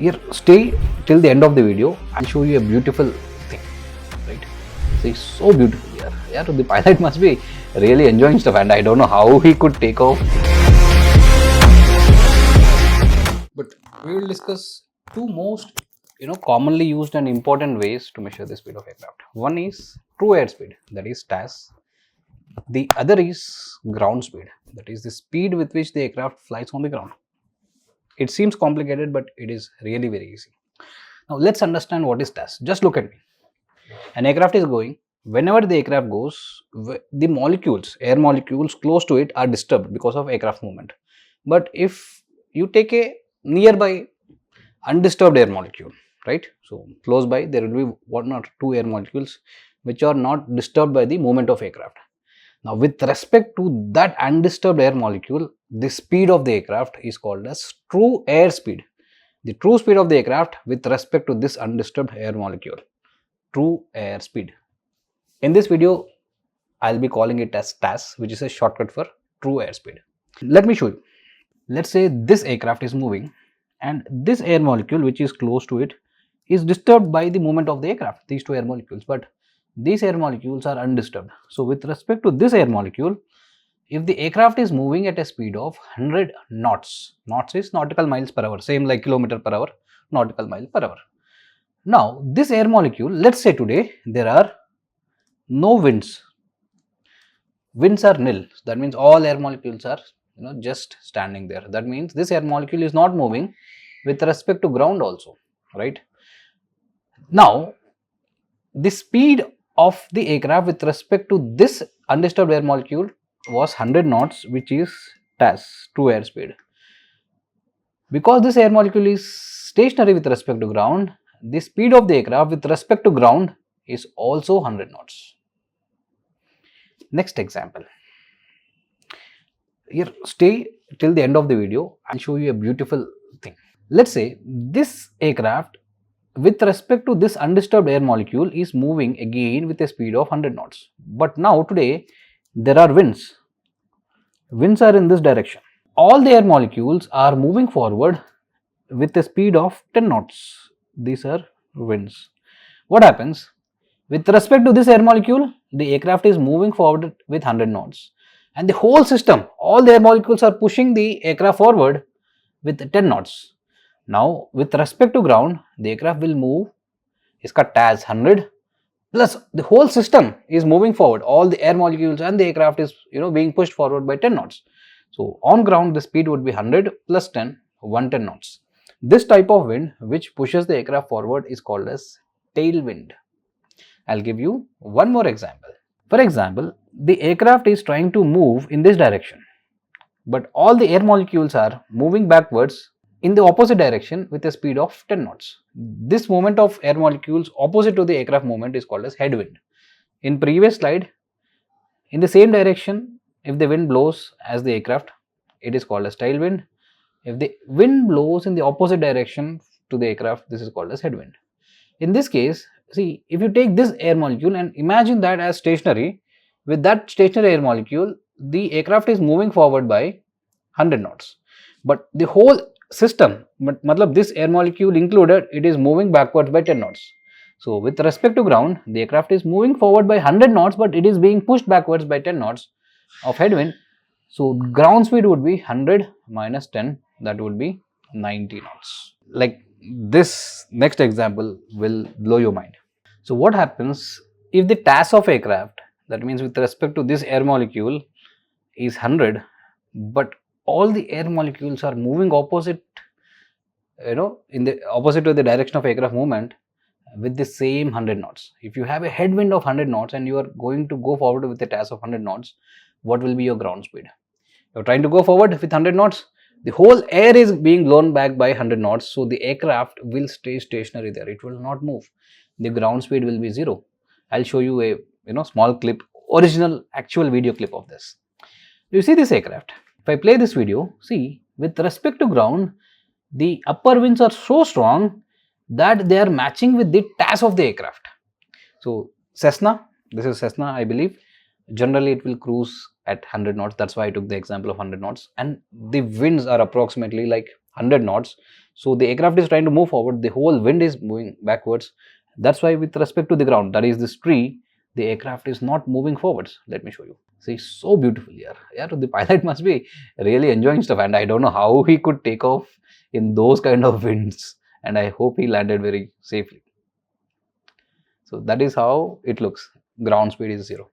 Here, stay till the end of the video. I'll show you a beautiful thing, right? See, so beautiful here. Yeah, the pilot must be really enjoying stuff, and I don't know how he could take off. But we will discuss two most commonly used and important ways to measure the speed of aircraft. One is true airspeed, that is TAS. The other is ground speed, that is the speed with which the aircraft flies on the ground. It seems complicated, but it is really very easy. Now let's understand what is TAS. Just look at me. An aircraft is going. Whenever the aircraft goes, the molecules, air molecules close to it are disturbed because of aircraft movement. But if you take a nearby undisturbed air molecule, right? So close by there will be one or two air molecules which are not disturbed by the movement of aircraft. Now with respect to that undisturbed air molecule, the speed of the aircraft is called as true air speed. The true speed of the aircraft with respect to this undisturbed air molecule. True air speed. In this video, I'll be calling it as TAS, which is a shortcut for true air speed. Let me show you. Let's say this aircraft is moving and this air molecule which is close to it is disturbed by the movement of the aircraft, these two air molecules, but these air molecules are undisturbed. So with respect to this air molecule, if the aircraft is moving at a speed of 100 knots, knots is nautical miles per hour, same like kilometer per hour, nautical mile per hour. Now this air molecule, let's say today there are no winds. Winds are nil. That means all air molecules are just standing there. That means this air molecule is not moving with respect to ground also, right? Now the speed of the aircraft with respect to this undisturbed air molecule was 100 knots, which is TAS, true air speed. Because this air molecule is stationary with respect to ground, the speed of the aircraft with respect to ground is also 100 knots. Next example. Here, stay till the end of the video. I'll show you a beautiful thing. Let's say this aircraft with respect to this undisturbed air molecule is moving again with a speed of 100 knots. But now today there are winds. Winds are in this direction. All the air molecules are moving forward with a speed of 10 knots. These are winds. What happens? With respect to this air molecule, the aircraft is moving forward with 100 knots. And the whole system, all the air molecules are pushing the aircraft forward with 10 knots. Now, with respect to ground, the aircraft will move, iska TAS 100, plus the whole system is moving forward. All the air molecules and the aircraft is being pushed forward by 10 knots. So, on ground, the speed would be 100 plus 10, 110 knots. This type of wind which pushes the aircraft forward is called as tailwind. I'll give you one more example. For example, the aircraft is trying to move in this direction, but all the air molecules are moving backwards in the opposite direction with a speed of 10 knots. This movement of air molecules opposite to the aircraft movement is called as headwind. In previous slide, in the same direction, if the wind blows as the aircraft, it is called as tailwind. If the wind blows in the opposite direction to the aircraft, this is called as headwind. In this case, see, if you take this air molecule and imagine that as stationary, with that stationary air molecule, the aircraft is moving forward by 100 knots. But the whole system, this air molecule included, it is moving backwards by 10 knots. So with respect to ground, the aircraft is moving forward by 100 knots, but it is being pushed backwards by 10 knots of headwind. So ground speed would be 100 minus 10, that would be 90 knots. Like this next example will blow your mind. So what happens if the TAS of aircraft, that means with respect to this air molecule, is 100, but all the air molecules are moving opposite, in the opposite to the direction of aircraft movement with the same 100 knots. If you have a headwind of 100 knots and you are going to go forward with a TAS of 100 knots, what will be your ground speed? You're trying to go forward with 100 knots. The whole air is being blown back by 100 knots, so the aircraft will stay stationary there. It will not move. The ground speed will be 0. I'll show you a small clip, original actual video clip of this. You see this aircraft. If I play this video, see, with respect to ground, the upper winds are so strong that they are matching with the TAS of the aircraft. So Cessna, this is Cessna, I believe. Generally, it will cruise at 100 knots. That's why I took the example of 100 knots. And the winds are approximately like 100 knots. So the aircraft is trying to move forward, the whole wind is moving backwards. That's why with respect to the ground, that is this tree, the aircraft is not moving forwards. Let me show you. See, so beautiful here. Yeah, the pilot must be really enjoying stuff, and I don't know how he could take off in those kind of winds, and I hope he landed very safely. So that is how it looks. Ground speed is 0.